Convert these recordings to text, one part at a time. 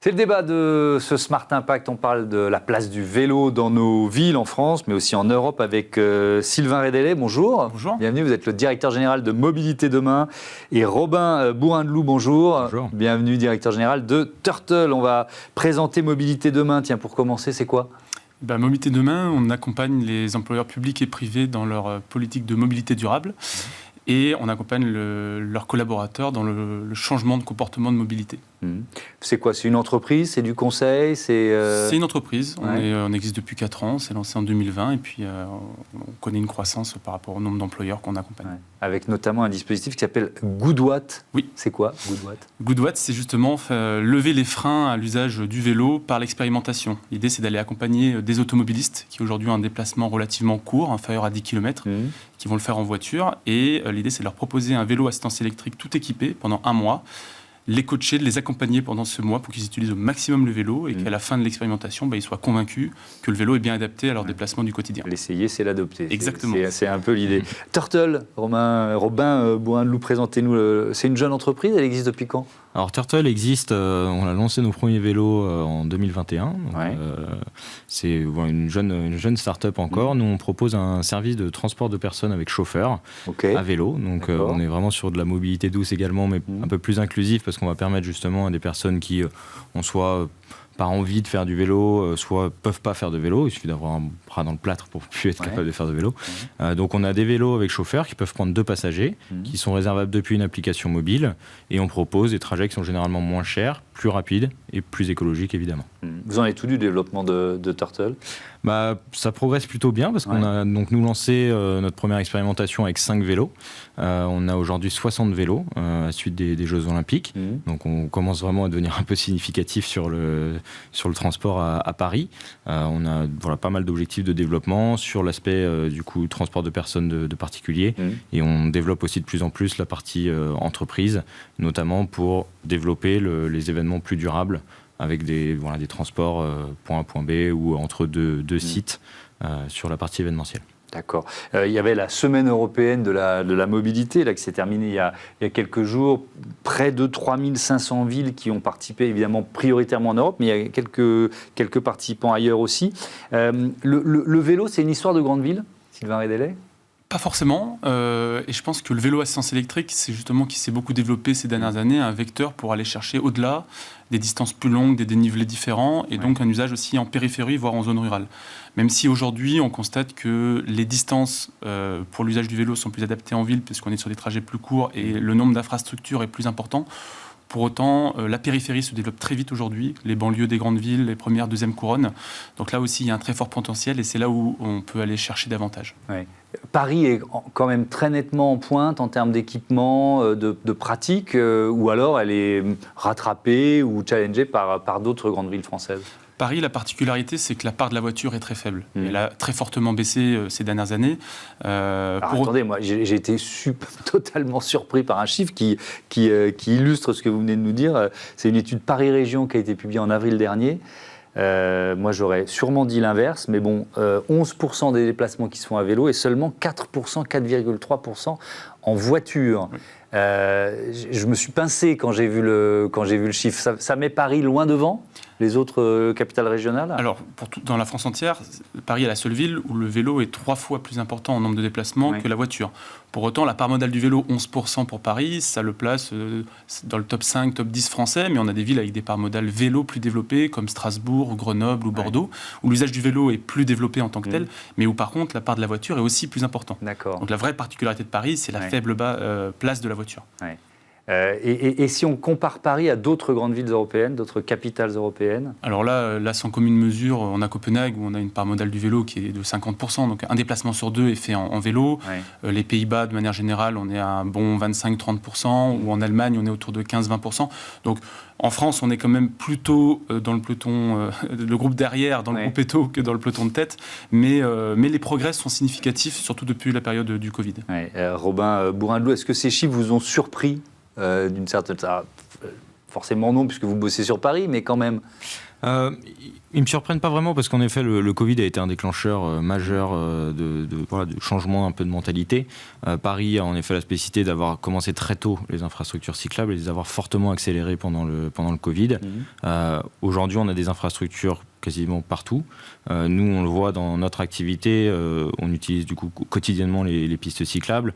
C'est le débat de ce Smart Impact. On parle de la place du vélo dans nos villes en France, mais aussi en Europe avec Sylvain Rédélé. Bonjour. Bonjour. Bienvenue, vous êtes le directeur général de Mobilité Demain. Et Robin Bourrin-de-Loup, bonjour. Bonjour. Bienvenue, directeur général de Turtle. On va présenter Mobilité Demain. Tiens, pour commencer, c'est quoi ? Mobilité Demain, on accompagne les employeurs publics et privés dans leur politique de mobilité durable. Et on accompagne leurs collaborateurs dans le changement de comportement de mobilité. C'est quoi ? C'est une entreprise ? C'est du conseil ? C'est une entreprise. Ouais. On existe depuis 4 ans. C'est lancé en 2020. Et puis, on connaît une croissance par rapport au nombre d'employeurs qu'on accompagne. Ouais. Avec notamment un dispositif qui s'appelle Goodwatt. Oui. C'est quoi, Goodwatt ? Goodwatt, c'est justement lever les freins à l'usage du vélo par l'expérimentation. L'idée, c'est d'aller accompagner des automobilistes qui aujourd'hui ont un déplacement relativement court, inférieur à 10 km, qui vont le faire en voiture. Et l'idée, c'est de leur proposer un vélo assistance électrique tout équipé pendant 1 mois, les coacher, de les accompagner pendant ce mois pour qu'ils utilisent au maximum le vélo et qu'à la fin de l'expérimentation, ils soient convaincus que le vélo est bien adapté à leur déplacement du quotidien. L'essayer, c'est l'adopter. Exactement. C'est un peu l'idée. Turtle, Robin Bourrin-de-Loup, présentez-nous. C'est une jeune entreprise, elle existe depuis quand ? Alors Turtle existe, on a lancé nos premiers vélos en 2021. Donc, c'est une jeune start-up encore. Nous, on propose un service de transport de personnes avec chauffeur à vélo. Donc on est vraiment sur de la mobilité douce également, mais un peu plus inclusive parce qu'on va permettre justement à des personnes qui ont soit pas envie de faire du vélo, soit peuvent pas faire de vélo. Il suffit d'avoir un bras dans le plâtre pour plus être capable de faire de vélo. Donc on a des vélos avec chauffeur qui peuvent prendre 2 passagers, qui sont réservables depuis une application mobile, et on propose des trajets qui sont généralement moins chers, plus rapides et plus écologiques évidemment. Vous en êtes tout du développement de Turtle ? Ça progresse plutôt bien parce qu'on a donc nous lancé notre première expérimentation avec 5 vélos. On a aujourd'hui 60 vélos à la suite des Jeux Olympiques. Donc on commence vraiment à devenir un peu significatif sur le transport à Paris. On a pas mal d'objectifs de développement sur l'aspect du coup transport de personnes de particuliers. Et on développe aussi de plus en plus la partie entreprise, notamment pour développer les événements plus durables avec des transports point A, point B ou entre deux sites sur la partie événementielle. D'accord. Il y avait la semaine européenne de la mobilité là, qui s'est terminée il y a quelques jours. Près de 3500 villes qui ont participé, évidemment prioritairement en Europe, mais il y a quelques participants ailleurs aussi. Le vélo, c'est une histoire de grande ville, Sylvain Rédélé ? Pas forcément, et je pense que le vélo assistance électrique, c'est justement qui s'est beaucoup développé ces dernières années, un vecteur pour aller chercher au-delà des distances plus longues, des dénivelés différents, et donc un usage aussi en périphérie, voire en zone rurale. Même si aujourd'hui, on constate que les distances pour l'usage du vélo sont plus adaptées en ville, puisqu'on est sur des trajets plus courts et le nombre d'infrastructures est plus important. Pour autant, la périphérie se développe très vite aujourd'hui, les banlieues des grandes villes, les premières, deuxièmes couronnes. Donc là aussi, il y a un très fort potentiel et c'est là où on peut aller chercher davantage. Ouais. Paris est quand même très nettement en pointe en termes d'équipement, de pratique, ou alors elle est rattrapée ou challengée par d'autres grandes villes françaises ? Paris, la particularité, c'est que la part de la voiture est très faible. Elle a très fortement baissé ces dernières années. Attendez, moi, j'ai été totalement surpris par un chiffre qui illustre ce que vous venez de nous dire. C'est une étude Paris Région qui a été publiée en avril dernier. Moi, j'aurais sûrement dit l'inverse, mais bon, 11% des déplacements qui se font à vélo et seulement 4,3% en voiture. Oui. Je me suis pincé quand j'ai vu le chiffre. Ça met Paris loin devant les autres capitales régionales ? Alors, dans la France entière, Paris est la seule ville où le vélo est 3 fois plus important en nombre de déplacements que la voiture. Pour autant, la part modale du vélo, 11% pour Paris, ça le place dans le top 5, top 10 français, mais on a des villes avec des parts modales vélo plus développées, comme Strasbourg, Grenoble ou Bordeaux, où l'usage du vélo est plus développé en tant que tel, mais où par contre, la part de la voiture est aussi plus importante. D'accord. Donc la vraie particularité de Paris, c'est la faible place de la voiture. Ouais. Et si on compare Paris à d'autres grandes villes européennes, d'autres capitales européennes ? Alors là, sans commune mesure, on a Copenhague où on a une part modale du vélo qui est de 50%, donc un déplacement sur 2 est fait en vélo. Les Pays-Bas, de manière générale, on est à un bon 25-30%, ou en Allemagne, on est autour de 15-20%. Donc en France, on est quand même plutôt dans le peloton, le groupe derrière, dans le groupe éto que dans le peloton de tête, mais les progrès sont significatifs, surtout depuis la période du Covid. Robin Bourrin-de-Loup, est-ce que ces chiffres vous ont surpris d'une certaine... forcément non, puisque vous bossez sur Paris, mais quand même. Ils ne me surprennent pas vraiment parce qu'en effet, le Covid a été un déclencheur majeur de changement un peu de mentalité. Paris a en effet la spécificité d'avoir commencé très tôt les infrastructures cyclables et de les avoir fortement accélérées pendant le Covid. Aujourd'hui, on a des infrastructures quasiment partout. Nous, on le voit dans notre activité, on utilise du coup quotidiennement les pistes cyclables.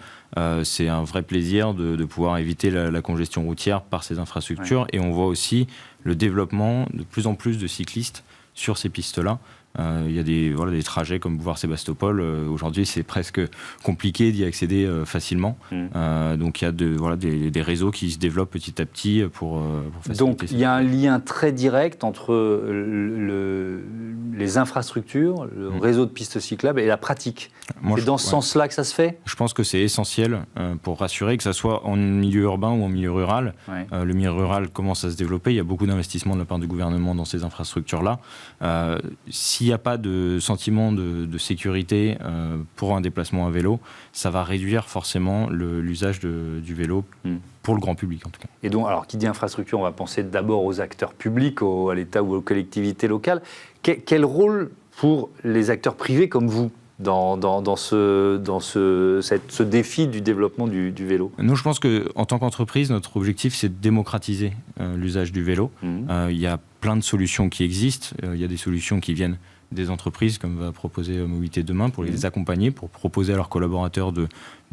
C'est un vrai plaisir de pouvoir éviter la congestion routière par ces infrastructures. Et on voit aussi le développement de plus en plus de cyclistes sur ces pistes-là. Il y a des trajets comme Bouvard-Sébastopol. Aujourd'hui, c'est presque compliqué d'y accéder facilement. Donc, il y a des réseaux qui se développent petit à petit pour faciliter. Donc, il y a un lien très direct entre les infrastructures, le réseau de pistes cyclables et la pratique. C'est dans ce sens-là que ça se fait ? Je pense que c'est essentiel pour rassurer, que ce soit en milieu urbain ou en milieu rural. Le milieu rural commence à se développer. Il y a beaucoup d'investissements de la part du gouvernement dans ces infrastructures-là. S'il n'y a pas de sentiment de sécurité pour un déplacement à vélo, ça va réduire forcément l'usage du vélo pour le grand public en tout cas. Et donc, alors qui dit infrastructure, on va penser d'abord aux acteurs publics, à l'État ou aux collectivités locales. Quel rôle pour les acteurs privés comme vous dans ce défi du développement du vélo ? Nous, je pense qu'en tant qu'entreprise, notre objectif, c'est de démocratiser l'usage du vélo. Il y a plein de solutions qui existent. Il y a des solutions qui viennent des entreprises, comme va proposer Mobilité Demain, pour les accompagner, pour proposer à leurs collaborateurs de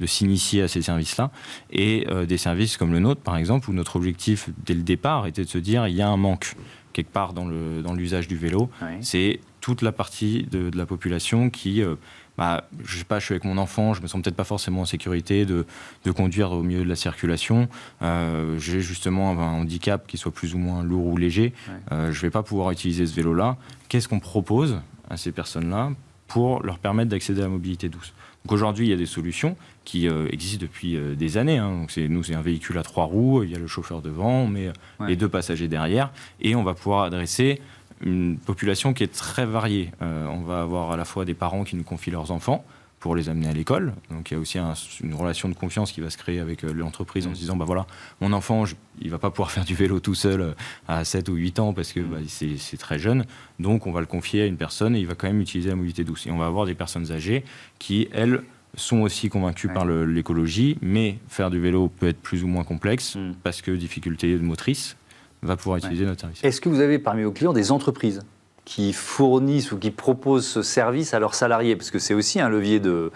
s'initier à ces services-là. Et des services comme le nôtre, par exemple, où notre objectif, dès le départ, était de se dire il y a un manque quelque part dans l'usage du vélo. C'est toute la partie de la population qui... je sais pas, je suis avec mon enfant, je me sens peut-être pas forcément en sécurité de conduire au milieu de la circulation. J'ai justement un handicap qui soit plus ou moins lourd ou léger. Je vais pas pouvoir utiliser ce vélo-là. Qu'est-ce qu'on propose à ces personnes-là pour leur permettre d'accéder à la mobilité douce ? Donc aujourd'hui, il y a des solutions qui existent depuis des années. Donc c'est un véhicule à 3 roues, il y a le chauffeur devant, on met les 2 passagers derrière, et on va pouvoir adresser une population qui est très variée. On va avoir à la fois des parents qui nous confient leurs enfants pour les amener à l'école. Donc il y a aussi une relation de confiance qui va se créer avec l'entreprise en se disant, voilà, mon enfant, il ne va pas pouvoir faire du vélo tout seul à 7 ou 8 ans parce que c'est très jeune. Donc on va le confier à une personne et il va quand même utiliser la mobilité douce. Et on va avoir des personnes âgées qui, elles, sont aussi convaincus par l'écologie, mais faire du vélo peut être plus ou moins complexe parce que difficulté motrice, va pouvoir utiliser notre service. Est-ce que vous avez parmi vos clients des entreprises qui fournissent ou qui proposent ce service à leurs salariés ? Parce que c'est aussi un levier de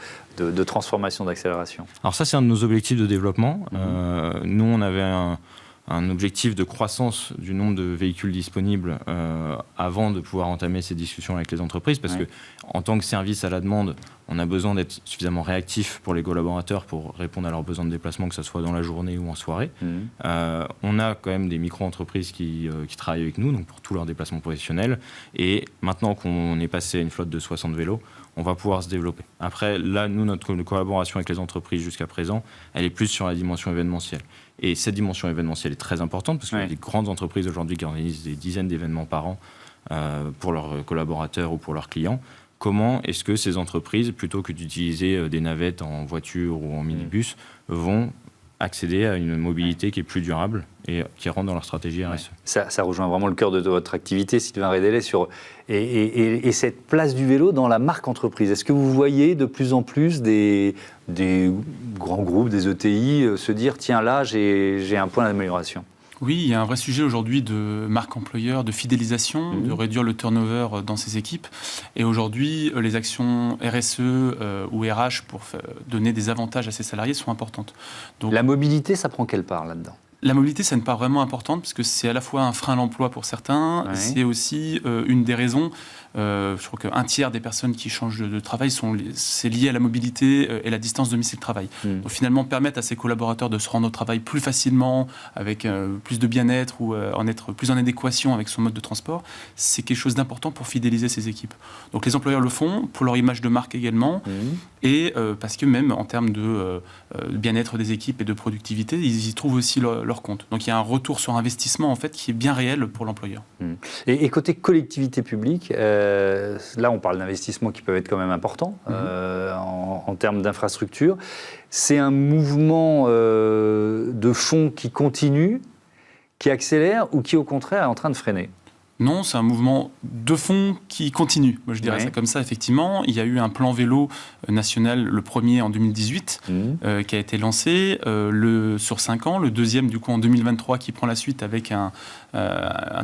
transformation, d'accélération. Alors ça, c'est un de nos objectifs de développement. Nous, on avait un objectif de croissance du nombre de véhicules disponibles avant de pouvoir entamer ces discussions avec les entreprises, parce que en tant que service à la demande, on a besoin d'être suffisamment réactif pour les collaborateurs pour répondre à leurs besoins de déplacement, que ce soit dans la journée ou en soirée. On a quand même des micro-entreprises qui travaillent avec nous, donc pour tous leurs déplacements professionnels. Et maintenant qu'on est passé à une flotte de 60 vélos, on va pouvoir se développer. Après, là, nous, notre collaboration avec les entreprises jusqu'à présent, elle est plus sur la dimension événementielle. Et cette dimension événementielle est très importante parce qu'il y a des grandes entreprises aujourd'hui qui organisent des dizaines d'événements par an pour leurs collaborateurs ou pour leurs clients. Comment est-ce que ces entreprises, plutôt que d'utiliser des navettes en voiture ou en minibus, vont accéder à une mobilité qui est plus durable et qui rentre dans leur stratégie RSE. Ça rejoint vraiment le cœur de votre activité, Sylvain Rédélé, et cette place du vélo dans la marque entreprise. Est-ce que vous voyez de plus en plus des grands groupes, des ETI, se dire « Tiens, là, j'ai un point d'amélioration ». Oui, il y a un vrai sujet aujourd'hui de marque employeur, de fidélisation, de réduire le turnover dans ces équipes. Et aujourd'hui, les actions RSE ou RH pour donner des avantages à ces salariés sont importantes. Donc, la mobilité, ça prend quelle part là-dedans ? La mobilité, c'est une part vraiment importante parce que c'est à la fois un frein à l'emploi pour certains, c'est aussi une des raisons. Je crois qu'un tiers des personnes qui changent de travail, c'est lié à la mobilité et la distance domicile-travail. Donc finalement, permettre à ses collaborateurs de se rendre au travail plus facilement, avec plus de bien-être ou en être plus en adéquation avec son mode de transport, c'est quelque chose d'important pour fidéliser ses équipes. Donc les employeurs le font, pour leur image de marque également, et parce que même en termes de bien-être des équipes et de productivité, ils y trouvent aussi leur compte. Donc il y a un retour sur investissement en fait, qui est bien réel pour l'employeur. Et côté collectivité publique, là on parle d'investissements qui peuvent être quand même importants en termes d'infrastructure. C'est un mouvement de fonds qui continue. qui accélère ou qui, au contraire, est en train de freiner? Non, c'est un mouvement de fond qui continue. Moi, je dirais ça comme ça, effectivement. Il y a eu un plan vélo national, le premier en 2018, qui a été lancé sur 5 ans. Le deuxième, du coup, en 2023, qui prend la suite avec un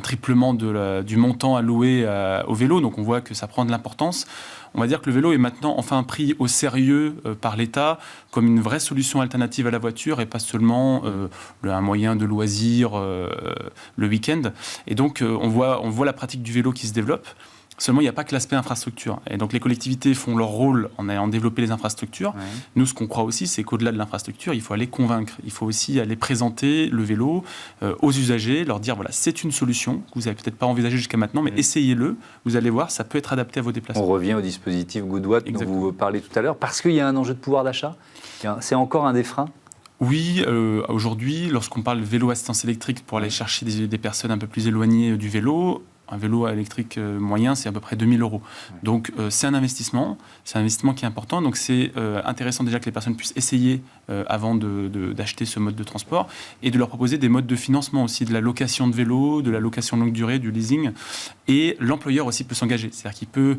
triplement du montant alloué au vélo. Donc, on voit que ça prend de l'importance. On va dire que le vélo est maintenant enfin pris au sérieux par l'État comme une vraie solution alternative à la voiture et pas seulement un moyen de loisir le week-end. Et donc, on voit la pratique du vélo qui se développe. Seulement, il n'y a pas que l'aspect infrastructure. Et donc, les collectivités font leur rôle en ayant développé les infrastructures. Ouais. Nous, ce qu'on croit aussi, c'est qu'au-delà de l'infrastructure, il faut aller convaincre. Il faut aussi aller présenter le vélo aux usagers, leur dire, voilà, c'est une solution que vous n'avez peut-être pas envisagée jusqu'à maintenant, mais essayez-le. Vous allez voir, ça peut être adapté à vos déplacements. On revient au dispositif Goodwatt dont vous parlez tout à l'heure, parce qu'il y a un enjeu de pouvoir d'achat. C'est encore un des freins. Oui, aujourd'hui, lorsqu'on parle de vélo assistance électrique pour aller chercher des personnes un peu plus éloignées du vélo, un vélo électrique moyen, c'est à peu près 2 000 €. Ouais. Donc, c'est un investissement qui est important. Donc, c'est intéressant déjà que les personnes puissent essayer avant d'acheter ce mode de transport et de leur proposer des modes de financement aussi, de la location de vélo, de la location longue durée, du leasing. Et l'employeur aussi peut s'engager. C'est-à-dire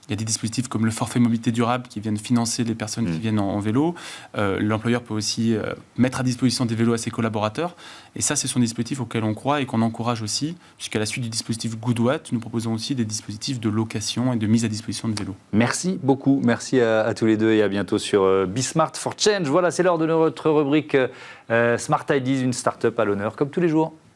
il y a des dispositifs comme le forfait mobilité durable qui viennent financer les personnes qui viennent en vélo. L'employeur peut aussi mettre à disposition des vélos à ses collaborateurs. Et ça, c'est son dispositif auquel on croit et qu'on encourage aussi, puisqu'à la suite du dispositif Goodwatt, nous proposons aussi des dispositifs de location et de mise à disposition de vélos. Merci beaucoup. Merci à tous les deux et à bientôt sur Be Smart for Change. Voilà, c'est l'heure de notre rubrique Smart Ideas, une start-up à l'honneur, comme tous les jours.